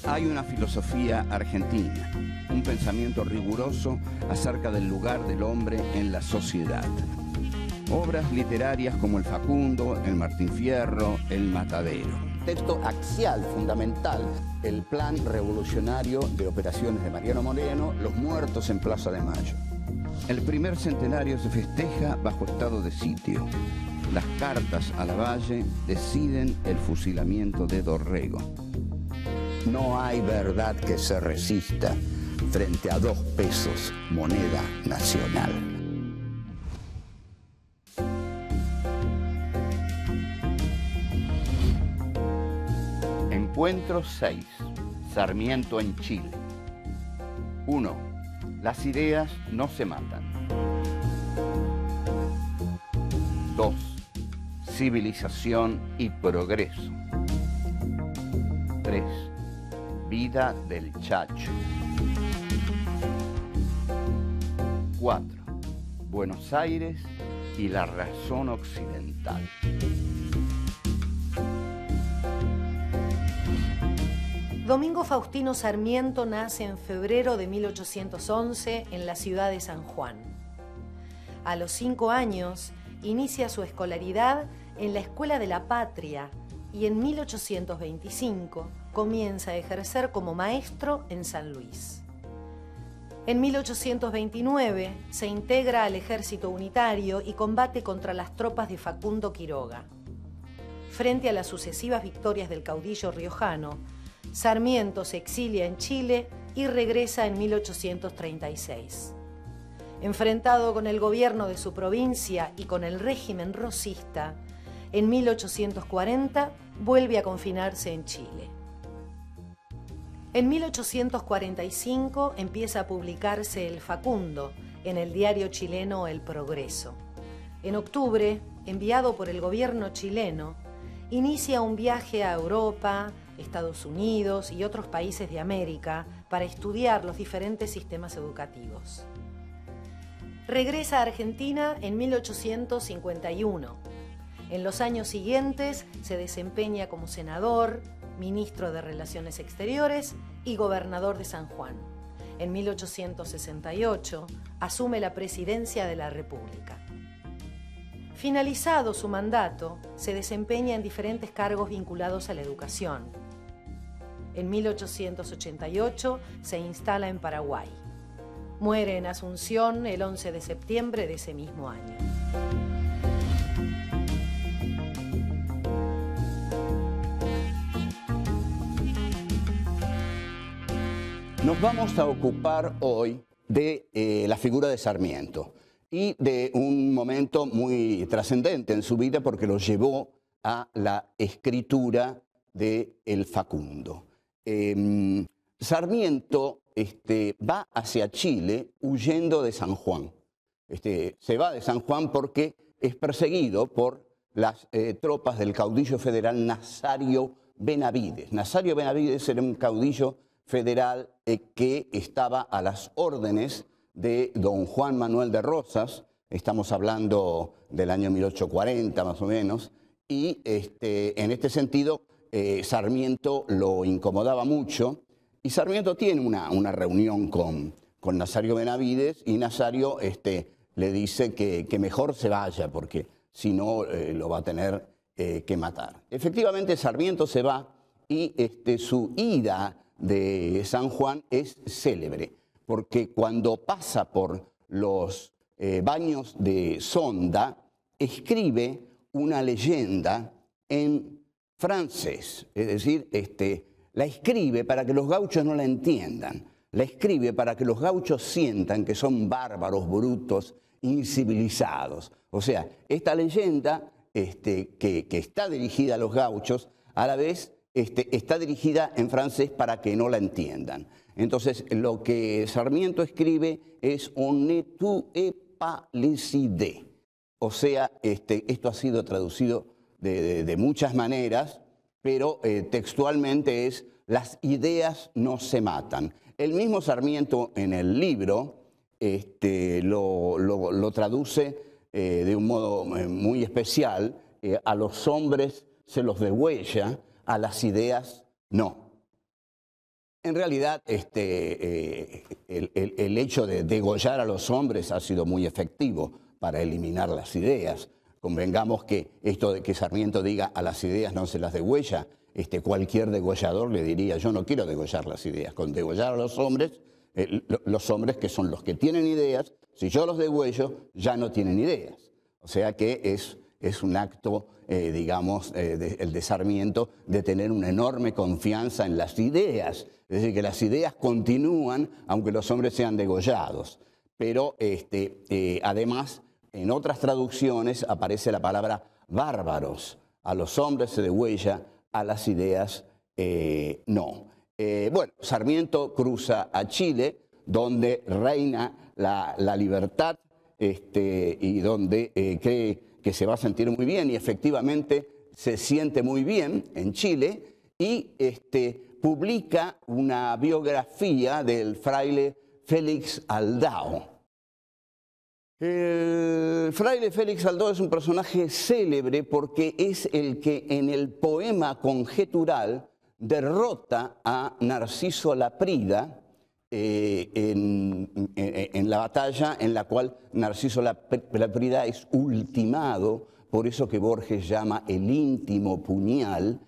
Hay una filosofía argentina, un pensamiento riguroso acerca del lugar del hombre en la sociedad. Obras literarias como El Facundo, El Martín Fierro, El Matadero. Texto axial, fundamental, el plan revolucionario de operaciones de Mariano Moreno, Los muertos en Plaza de Mayo. El primer centenario se festeja bajo estado de sitio. Las cartas a Lavalle deciden el fusilamiento de Dorrego. No hay verdad que se resista frente a 2 pesos, moneda nacional. Encuentro 6. Sarmiento en Chile. 1. Las ideas no se matan. 2. Civilización y progreso. 3. Vida del Chacho. 4. Buenos Aires y la razón occidental. Domingo Faustino Sarmiento nace en febrero de 1811 en la ciudad de San Juan. A los 5 años inicia su escolaridad en la Escuela de la Patria y en 1825 comienza a ejercer como maestro en San Luis. En 1829 se integra al ejército unitario y combate contra las tropas de Facundo Quiroga. Frente a las sucesivas victorias del caudillo riojano, Sarmiento se exilia en Chile y regresa en 1836. Enfrentado con el gobierno de su provincia y con el régimen rosista, en 1840 vuelve a confinarse en Chile. En 1845 empieza a publicarse El Facundo en el diario chileno El Progreso. En octubre, enviado por el gobierno chileno, inicia un viaje a Europa, Estados Unidos y otros países de América para estudiar los diferentes sistemas educativos. Regresa a Argentina en 1851. En los años siguientes se desempeña como senador, ministro de Relaciones Exteriores y gobernador de San Juan. En 1868 asume la presidencia de la República. Finalizado su mandato, se desempeña en diferentes cargos vinculados a la educación. En 1888 se instala en Paraguay. Muere en Asunción el 11 de septiembre de ese mismo año. Nos vamos a ocupar hoy de la figura de Sarmiento y de un momento muy trascendente en su vida porque lo llevó a la escritura de El Facundo. Sarmiento va hacia Chile huyendo de San Juan. Se va de San Juan porque es perseguido por las tropas del caudillo federal Nazario Benavides. Nazario Benavides era un caudillo federal que estaba a las órdenes de don Juan Manuel de Rosas, estamos hablando del año 1840 más o menos, y en este sentido Sarmiento lo incomodaba mucho, y Sarmiento tiene una reunión con Nazario Benavides, y Nazario le dice que mejor se vaya, porque si no lo va a tener que matar. Efectivamente Sarmiento se va, y su ida de San Juan es célebre, porque cuando pasa por los baños de Sonda, escribe una leyenda en francés, es decir, la escribe para que los gauchos no la entiendan, la escribe para que los gauchos sientan que son bárbaros, brutos, incivilizados. O sea, esta leyenda que está dirigida a los gauchos, a la vez está dirigida en francés para que no la entiendan. Entonces, lo que Sarmiento escribe es «On ne tue pas les idées». O sea, esto ha sido traducido de muchas maneras, pero textualmente es «Las ideas no se matan». El mismo Sarmiento en el libro lo traduce de un modo muy especial. A los hombres se los degüella, a las ideas no. En realidad, el hecho de degollar a los hombres ha sido muy efectivo para eliminar las ideas. Convengamos que esto de que Sarmiento diga a las ideas no se las degüella, cualquier degollador le diría, yo no quiero degollar las ideas, con degollar a los hombres que son los que tienen ideas, si yo los degüello, ya no tienen ideas. O sea que es un acto, digamos, el de Sarmiento, de tener una enorme confianza en las ideas. Es decir, que las ideas continúan aunque los hombres sean degollados. Pero además, en otras traducciones aparece la palabra bárbaros. A los hombres se degüella, a las ideas no. Bueno, Sarmiento cruza a Chile, donde reina la libertad y donde cree que se va a sentir muy bien, y efectivamente se siente muy bien en Chile, y publica una biografía del fraile Félix Aldao. El fraile Félix Aldao es un personaje célebre porque es el que en el poema conjetural derrota a Narciso Laprida en la batalla en la cual Narciso Laprida es ultimado por eso que Borges llama el íntimo puñal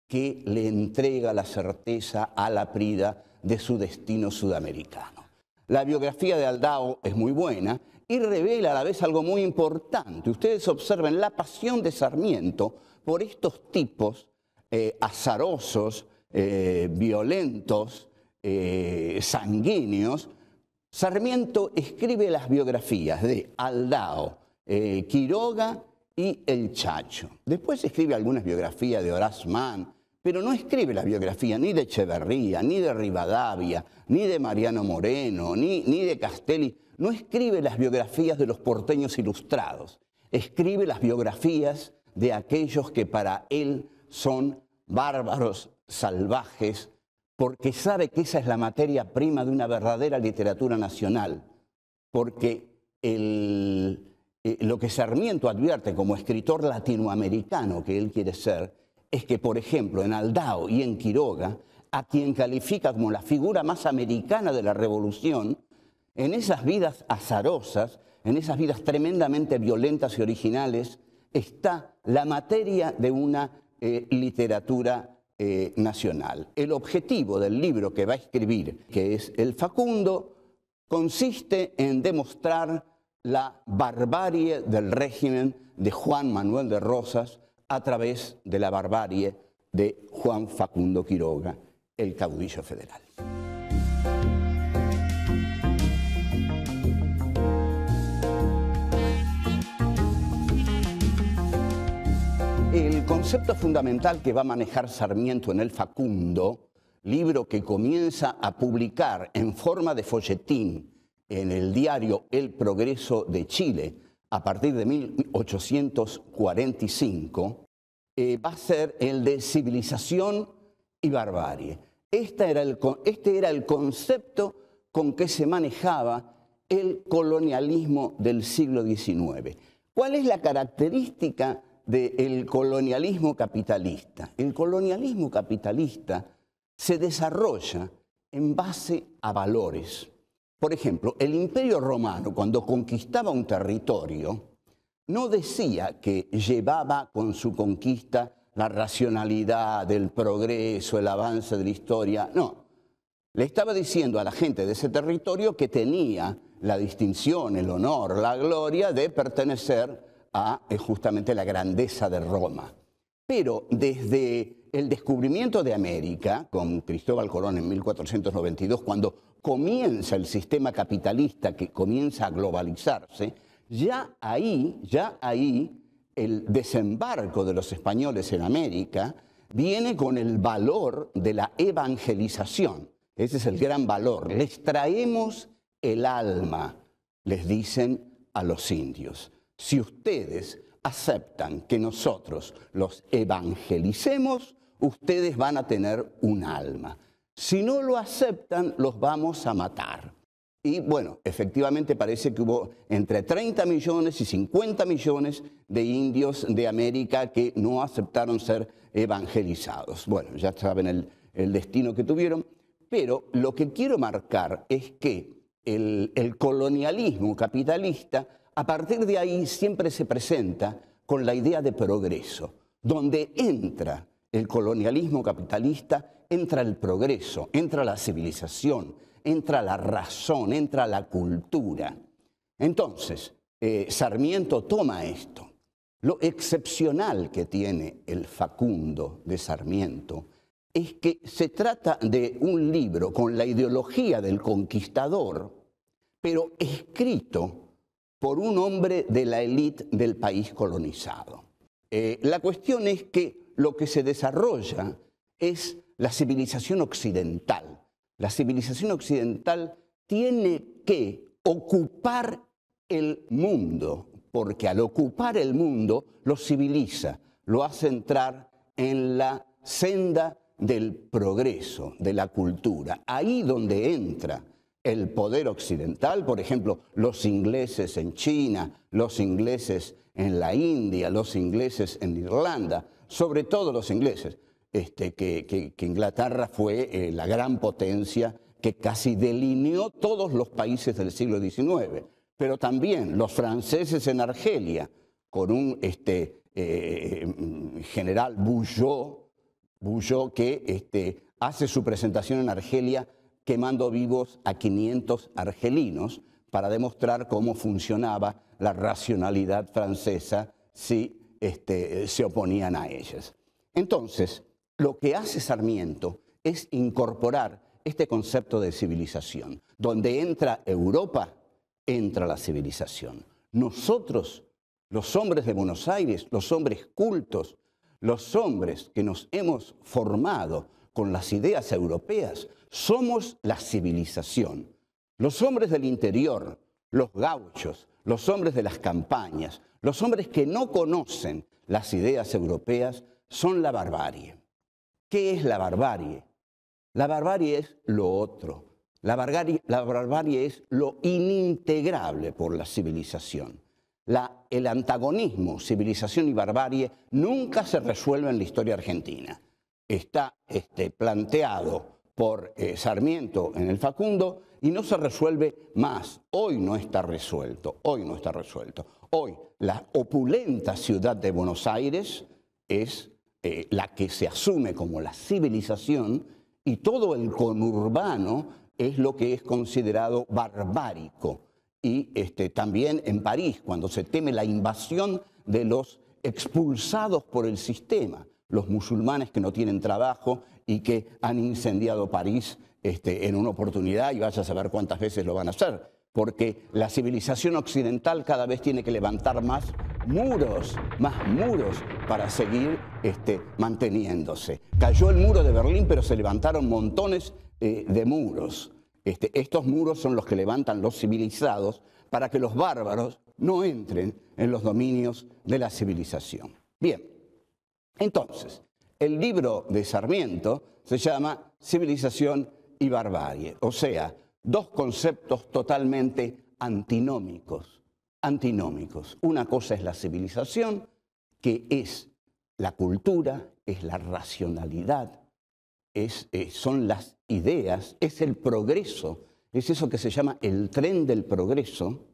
que le entrega la certeza a Laprida de su destino sudamericano. La biografía de Aldao es muy buena y revela a la vez algo muy importante. Ustedes observen la pasión de Sarmiento por estos tipos azarosos, violentos, sanguíneos. Sarmiento escribe las biografías de Aldao, Quiroga y El Chacho. Después escribe algunas biografías de Horace Mann, pero no escribe la biografía ni de Echeverría, ni de Rivadavia, ni de Mariano Moreno, ni de Castelli. No escribe las biografías de los porteños ilustrados. Escribe las biografías de aquellos que para él son bárbaros, salvajes, porque sabe que esa es la materia prima de una verdadera literatura nacional. Porque lo que Sarmiento advierte como escritor latinoamericano que él quiere ser, es que, por ejemplo, en Aldao y en Quiroga, a quien califica como la figura más americana de la Revolución, en esas vidas azarosas, en esas vidas tremendamente violentas y originales, está la materia de una literatura nacional. El objetivo del libro que va a escribir, que es El Facundo, consiste en demostrar la barbarie del régimen de Juan Manuel de Rosas a través de la barbarie de Juan Facundo Quiroga, el caudillo federal. El concepto fundamental que va a manejar Sarmiento en El Facundo, libro que comienza a publicar en forma de folletín en el diario El Progreso de Chile a partir de 1845, va a ser el de civilización y barbarie. Este era el concepto con que se manejaba el colonialismo del siglo XIX. ¿Cuál es la característica del colonialismo capitalista? El colonialismo capitalista se desarrolla en base a valores. Por ejemplo, el Imperio Romano, cuando conquistaba un territorio, no decía que llevaba con su conquista la racionalidad, el progreso, el avance de la historia. No, le estaba diciendo a la gente de ese territorio que tenía la distinción, el honor, la gloria de pertenecer a justamente la grandeza de Roma. Pero desde el descubrimiento de América, con Cristóbal Colón en 1492, cuando comienza el sistema capitalista que comienza a globalizarse, ya ahí el desembarco de los españoles en América viene con el valor de la evangelización. Ese es el gran valor. Les traemos el alma, les dicen a los indios. Si ustedes aceptan que nosotros los evangelicemos, ustedes van a tener un alma. Si no lo aceptan, los vamos a matar. Y bueno, efectivamente parece que hubo entre 30 millones y 50 millones de indios de América que no aceptaron ser evangelizados. Bueno, ya saben el destino que tuvieron, Pero lo que quiero marcar es que el colonialismo capitalista, a partir de ahí siempre se presenta con la idea de progreso. Donde entra el colonialismo capitalista, entra el progreso, entra la civilización, entra la razón, entra la cultura. Entonces, Sarmiento toma esto. Lo excepcional que tiene el Facundo de Sarmiento es que se trata de un libro con la ideología del conquistador, pero escrito por un hombre de la élite del país colonizado. La cuestión es que lo que se desarrolla es la civilización occidental. La civilización occidental tiene que ocupar el mundo, porque al ocupar el mundo lo civiliza, lo hace entrar en la senda del progreso, de la cultura. Ahí donde entra el poder occidental, por ejemplo, los ingleses en China, los ingleses en la India, los ingleses en Irlanda, sobre todo los ingleses, que Inglaterra fue la gran potencia que casi delineó todos los países del siglo XIX, pero también los franceses en Argelia, con un general Bugeaud que hace su presentación en Argelia quemando vivos a 500 argelinos para demostrar cómo funcionaba la racionalidad francesa si se oponían a ellas. Entonces, lo que hace Sarmiento es incorporar este concepto de civilización. Donde entra Europa, entra la civilización. Nosotros, los hombres de Buenos Aires, los hombres cultos, los hombres que nos hemos formado con las ideas europeas, somos la civilización. Los hombres del interior, los gauchos, los hombres de las campañas, los hombres que no conocen las ideas europeas, son la barbarie. ¿Qué es la barbarie? La barbarie es lo otro. La barbarie es lo inintegrable por la civilización. El antagonismo, civilización y barbarie, nunca se resuelve en la historia argentina. Está planteado por Sarmiento en el Facundo y no se resuelve más. Hoy no está resuelto, hoy no está resuelto. Hoy la opulenta ciudad de Buenos Aires es la que se asume como la civilización y todo el conurbano es lo que es considerado barbárico. Y también en París, cuando se teme la invasión de los expulsados por el sistema, los musulmanes que no tienen trabajo y que han incendiado París en una oportunidad, y vaya a saber cuántas veces lo van a hacer, porque la civilización occidental cada vez tiene que levantar más muros para seguir manteniéndose. Cayó el muro de Berlín, pero se levantaron montones de muros. Estos muros son los que levantan los civilizados para que los bárbaros no entren en los dominios de la civilización. Bien, entonces, el libro de Sarmiento se llama Civilización y Barbarie, o sea, dos conceptos totalmente antinómicos. Una cosa es la civilización, que es la cultura, es la racionalidad, son las ideas, es el progreso, es eso que se llama el tren del progreso.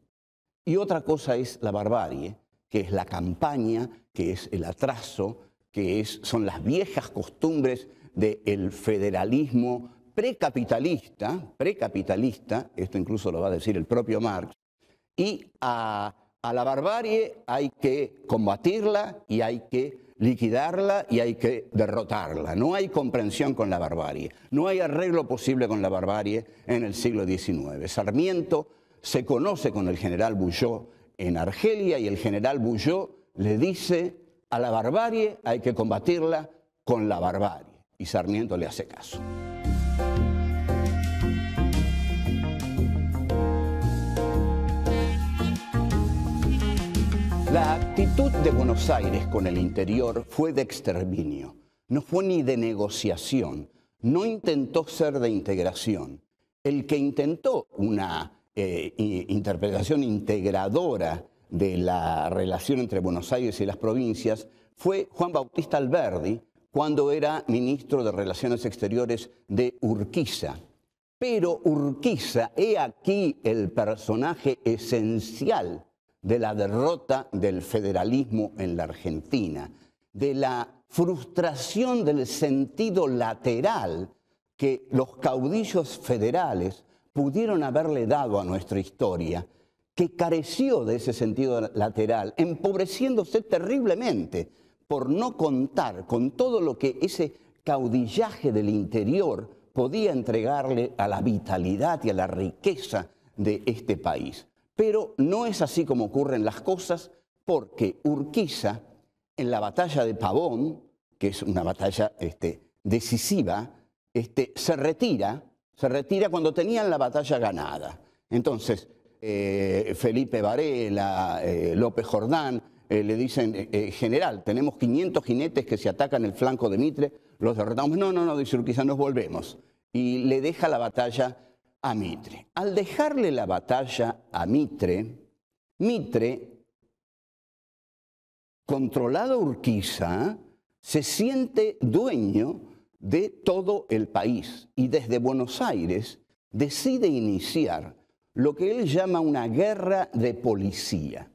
Y otra cosa es la barbarie, que es la campaña, que es el atraso, son las viejas costumbres del federalismo precapitalista, esto incluso lo va a decir el propio Marx, y a la barbarie hay que combatirla y hay que liquidarla y hay que derrotarla. No hay comprensión con la barbarie, no hay arreglo posible con la barbarie en el siglo XIX. Sarmiento se conoce con el general Bugeaud en Argelia y el general Bugeaud le dice: a la barbarie hay que combatirla con la barbarie. Y Sarmiento le hace caso. La actitud de Buenos Aires con el interior fue de exterminio, no fue ni de negociación, no intentó ser de integración. El que intentó una interpretación integradora de la relación entre Buenos Aires y las provincias fue Juan Bautista Alberdi, cuando era ministro de Relaciones Exteriores de Urquiza. Pero Urquiza, he aquí el personaje esencial de la derrota del federalismo en la Argentina, de la frustración del sentido lateral que los caudillos federales pudieron haberle dado a nuestra historia, que careció de ese sentido lateral, empobreciéndose terriblemente por no contar con todo lo que ese caudillaje del interior podía entregarle a la vitalidad y a la riqueza de este país. Pero no es así como ocurren las cosas, porque Urquiza, en la batalla de Pavón, que es una batalla decisiva, se retira cuando tenían la batalla ganada. Entonces, Felipe Varela, López Jordán, le dicen, general, tenemos 500 jinetes que si atacan el flanco de Mitre, los derrotamos. No, dice Urquiza, nos volvemos. Y le deja la batalla a Mitre. Al dejarle la batalla a Mitre, controlado Urquiza, se siente dueño de todo el país y desde Buenos Aires decide iniciar lo que él llama una guerra de policía.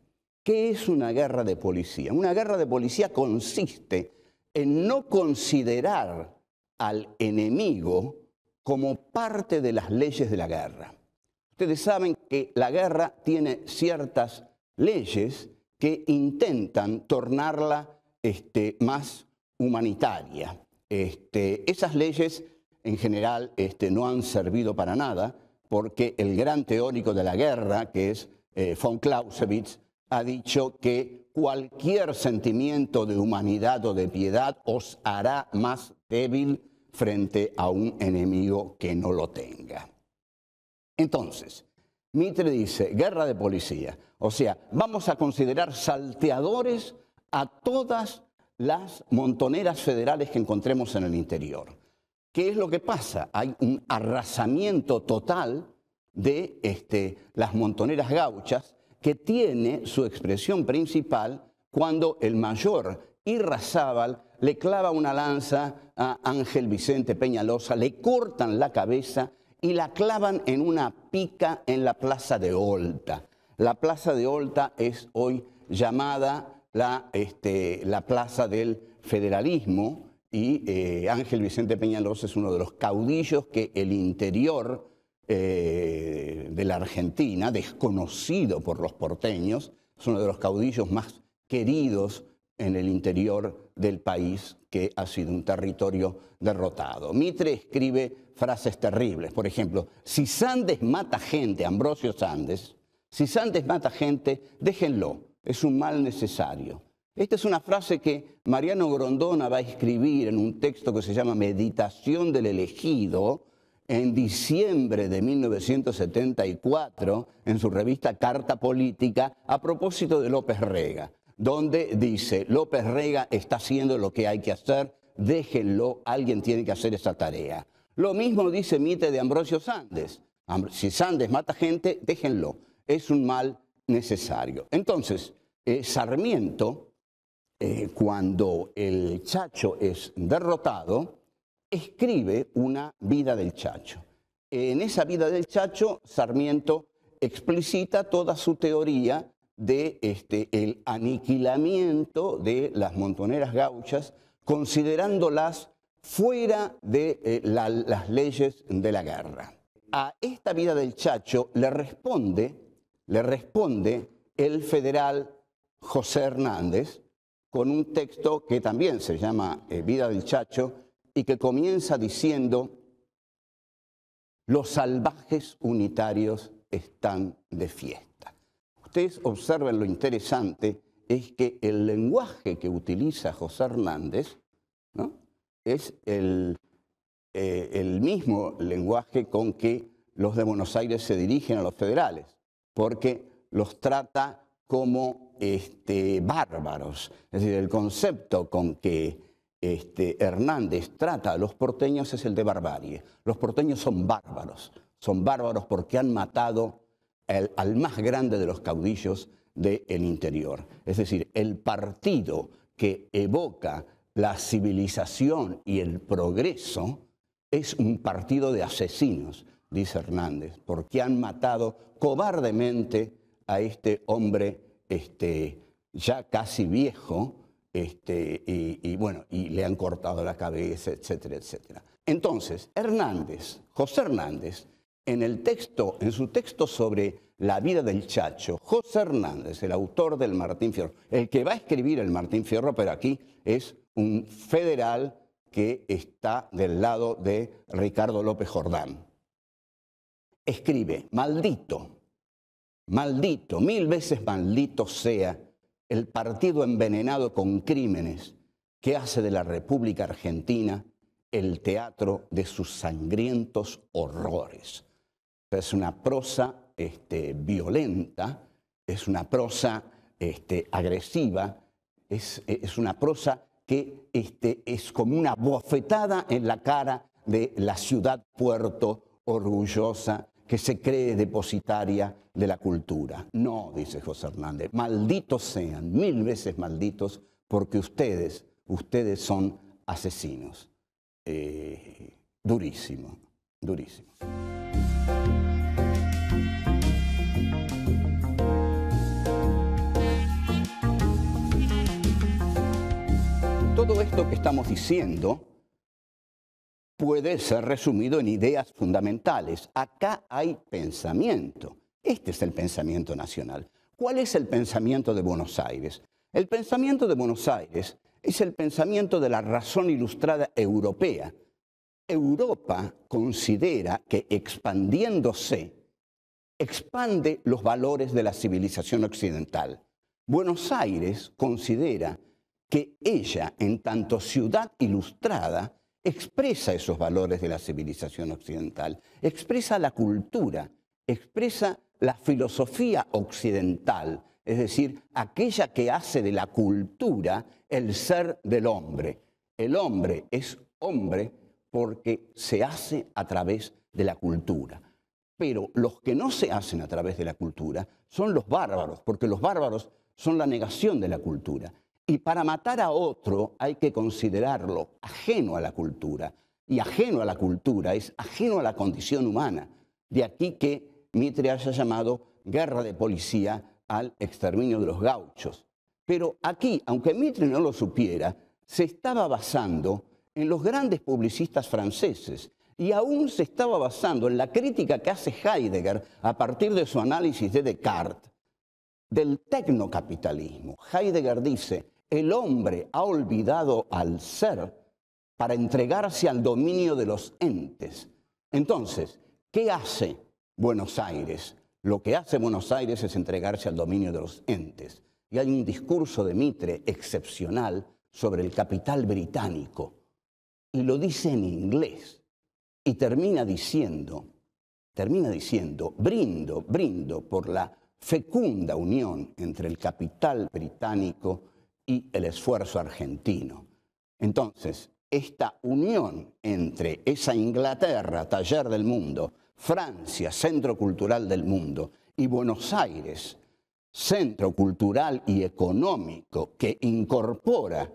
¿Qué es una guerra de policía? Una guerra de policía consiste en no considerar al enemigo como parte de las leyes de la guerra. Ustedes saben que la guerra tiene ciertas leyes que intentan tornarla más humanitaria. Esas leyes en general no han servido para nada, porque el gran teórico de la guerra, que es von Clausewitz, ha dicho que cualquier sentimiento de humanidad o de piedad os hará más débil frente a un enemigo que no lo tenga. Entonces, Mitre dice, guerra de policía. O sea, vamos a considerar salteadores a todas las montoneras federales que encontremos en el interior. ¿Qué es lo que pasa? Hay un arrasamiento total de las montoneras gauchas, que tiene su expresión principal cuando el mayor Irrazábal le clava una lanza a Ángel Vicente Peñalosa, le cortan la cabeza y la clavan en una pica en la Plaza de Olta. La Plaza de Olta es hoy llamada la Plaza del Federalismo y Ángel Vicente Peñalosa es uno de los caudillos que el interior de la Argentina, desconocido por los porteños, es uno de los caudillos más queridos en el interior del país, que ha sido un territorio derrotado. Mitre escribe frases terribles. Por ejemplo, si Sandes mata gente, Ambrosio Sandes, si Sandes mata gente, déjenlo, es un mal necesario. Esta es una frase que Mariano Grondona va a escribir en un texto que se llama Meditación del elegido, en diciembre de 1974, en su revista Carta Política, a propósito de López Rega, donde dice, López Rega está haciendo lo que hay que hacer, déjenlo, alguien tiene que hacer esa tarea. Lo mismo dice Mitre de Ambrosio Sandes. Si Sandes mata gente, déjenlo, es un mal necesario. Entonces, Sarmiento, cuando el Chacho es derrotado, escribe una vida del Chacho. En esa vida del Chacho, Sarmiento explicita toda su teoría de el aniquilamiento de las montoneras gauchas, considerándolas fuera de las leyes de la guerra. A esta vida del Chacho le responde el federal José Hernández con un texto que también se llama Vida del Chacho, y que comienza diciendo, los salvajes unitarios están de fiesta. Ustedes observen lo interesante, es que el lenguaje que utiliza José Hernández, ¿no?, es el mismo lenguaje con que los de Buenos Aires se dirigen a los federales, porque los trata como bárbaros. Es decir, el concepto con que Hernández trata a los porteños es el de barbarie. Los porteños son bárbaros porque han matado al más grande de los caudillos del interior. Es decir, el partido que evoca la civilización y el progreso es un partido de asesinos, dice Hernández, porque han matado cobardemente a este hombre ya casi viejo, y le han cortado la cabeza, etcétera, etcétera. Entonces, José Hernández, en su texto sobre la vida del Chacho, José Hernández, el autor del Martín Fierro, el que va a escribir el Martín Fierro, pero aquí es un federal que está del lado de Ricardo López Jordán. Escribe: maldito, maldito, 1000 veces maldito sea el partido envenenado con crímenes que hace de la República Argentina el teatro de sus sangrientos horrores. Es una prosa violenta, es una prosa agresiva, es una prosa que es como una bofetada en la cara de la ciudad-puerto orgullosa que se cree depositaria de la cultura. No, dice José Hernández, malditos sean, 1000 veces malditos, porque ustedes son asesinos. Durísimo, durísimo. Todo esto que estamos diciendo puede ser resumido en ideas fundamentales. Acá hay pensamiento. Este es el pensamiento nacional. ¿Cuál es el pensamiento de Buenos Aires? El pensamiento de Buenos Aires es el pensamiento de la razón ilustrada europea. Europa considera que expandiéndose, expande los valores de la civilización occidental. Buenos Aires considera que ella, en tanto ciudad ilustrada, expresa esos valores de la civilización occidental, expresa la cultura, expresa la filosofía occidental, es decir, aquella que hace de la cultura el ser del hombre. El hombre es hombre porque se hace a través de la cultura. Pero los que no se hacen a través de la cultura son los bárbaros, porque los bárbaros son la negación de la cultura. Y para matar a otro hay que considerarlo ajeno a la cultura. Y ajeno a la cultura es ajeno a la condición humana. De aquí que Mitre haya llamado guerra de policía al exterminio de los gauchos. Pero aquí, aunque Mitre no lo supiera, se estaba basando en los grandes publicistas franceses y aún se estaba basando en la crítica que hace Heidegger a partir de su análisis de Descartes del tecnocapitalismo. Heidegger dice: el hombre ha olvidado al ser para entregarse al dominio de los entes. Entonces, ¿qué hace Buenos Aires? Lo que hace Buenos Aires es entregarse al dominio de los entes. Y hay un discurso de Mitre excepcional sobre el capital británico. Y lo dice en inglés. Y termina diciendo, brindo por la fecunda unión entre el capital británico y el esfuerzo argentino. Entonces, esta unión entre esa Inglaterra, taller del mundo, Francia, centro cultural del mundo, y Buenos Aires, centro cultural y económico que incorpora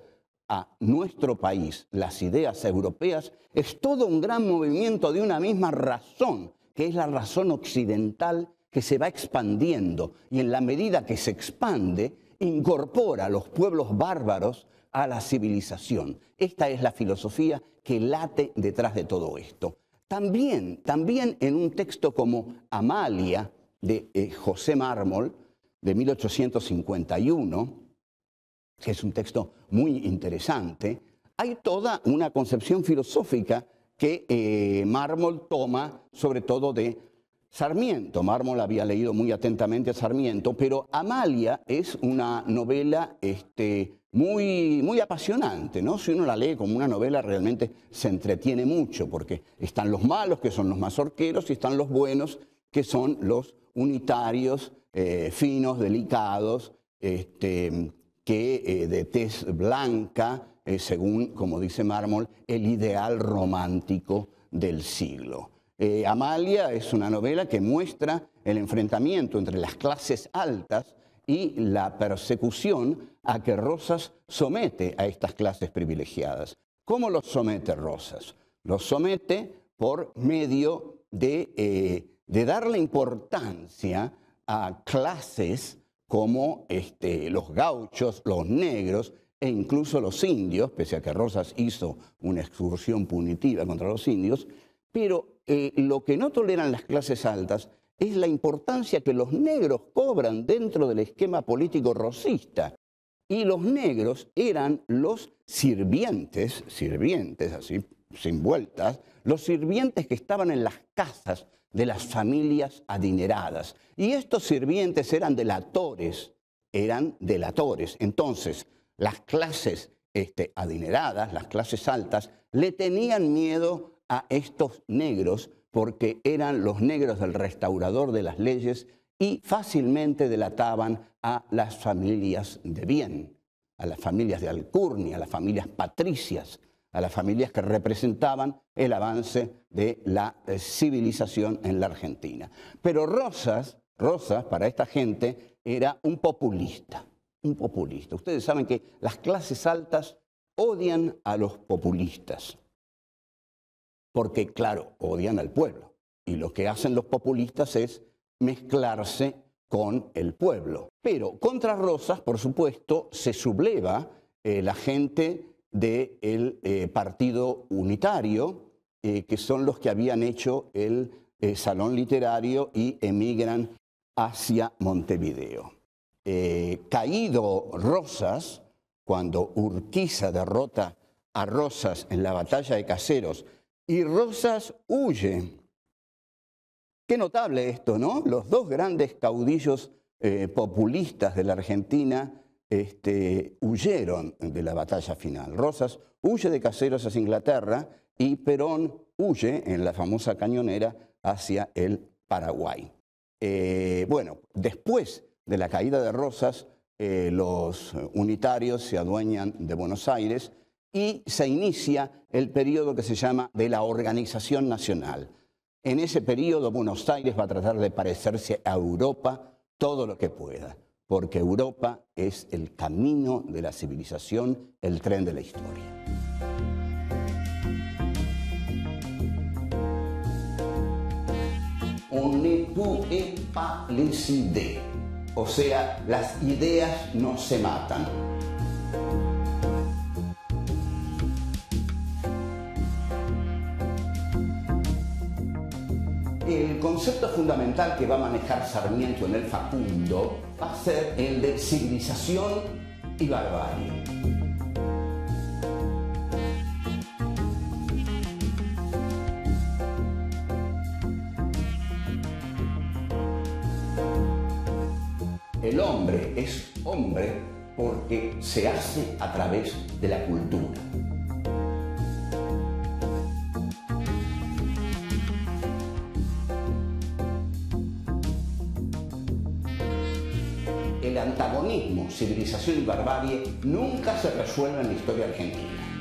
a nuestro país las ideas europeas, es todo un gran movimiento de una misma razón, que es la razón occidental que se va expandiendo y en la medida que se expande, incorpora a los pueblos bárbaros a la civilización. Esta es la filosofía que late detrás de todo esto. También en un texto como Amalia, de José Mármol, de 1851, que es un texto muy interesante, hay toda una concepción filosófica que Mármol toma sobre todo de Sarmiento. Mármol había leído muy atentamente a Sarmiento, pero Amalia es una novela muy apasionante, ¿no? Si uno la lee como una novela realmente se entretiene mucho, porque están los malos, que son los mazorqueros, y están los buenos, que son los unitarios, finos, delicados, que de tez blanca, según, como dice Mármol, el ideal romántico del siglo. Amalia es una novela que muestra el enfrentamiento entre las clases altas y la persecución a que Rosas somete a estas clases privilegiadas. ¿Cómo los somete Rosas? Los somete por medio de darle importancia a clases como los gauchos, los negros e incluso los indios, pese a que Rosas hizo una excursión punitiva contra los indios, pero lo que no toleran las clases altas es la importancia que los negros cobran dentro del esquema político rosista. Y los negros eran los sirvientes, así, sin vueltas, los sirvientes que estaban en las casas de las familias adineradas. Y estos sirvientes eran delatores. Entonces, las clases adineradas, las clases altas, le tenían miedo a estos negros porque eran los negros del restaurador de las leyes y fácilmente delataban a las familias de bien, a las familias de alcurnia, a las familias patricias, a las familias que representaban el avance de la civilización en la Argentina. Pero Rosas, para esta gente, era un populista. Ustedes saben que las clases altas odian a los populistas, porque, claro, odian al pueblo. Y lo que hacen los populistas es mezclarse con el pueblo. Pero contra Rosas, por supuesto, se subleva la gente del Partido Unitario, que son los que habían hecho el Salón Literario y emigran hacia Montevideo. Caído Rosas, cuando Urquiza derrota a Rosas en la batalla de Caseros y Rosas huye. Qué notable esto, ¿no? Los dos grandes caudillos populistas de la Argentina huyeron de la batalla final. Rosas huye de Caseros hacia Inglaterra y Perón huye en la famosa cañonera hacia el Paraguay. Bueno, después de la caída de Rosas, los unitarios se adueñan de Buenos Aires y se inicia el periodo que se llama de la Organización Nacional. En ese periodo Buenos Aires va a tratar de parecerse a Europa todo lo que pueda, porque Europa es el camino de la civilización, el tren de la historia. On ne peut pas les idées, o sea, las ideas no se matan. El concepto fundamental que va a manejar Sarmiento en el Facundo va a ser el de civilización y barbarie. El hombre es hombre porque se hace a través de la cultura. El antagonismo, civilización y barbarie, nunca se resuelve en la historia argentina.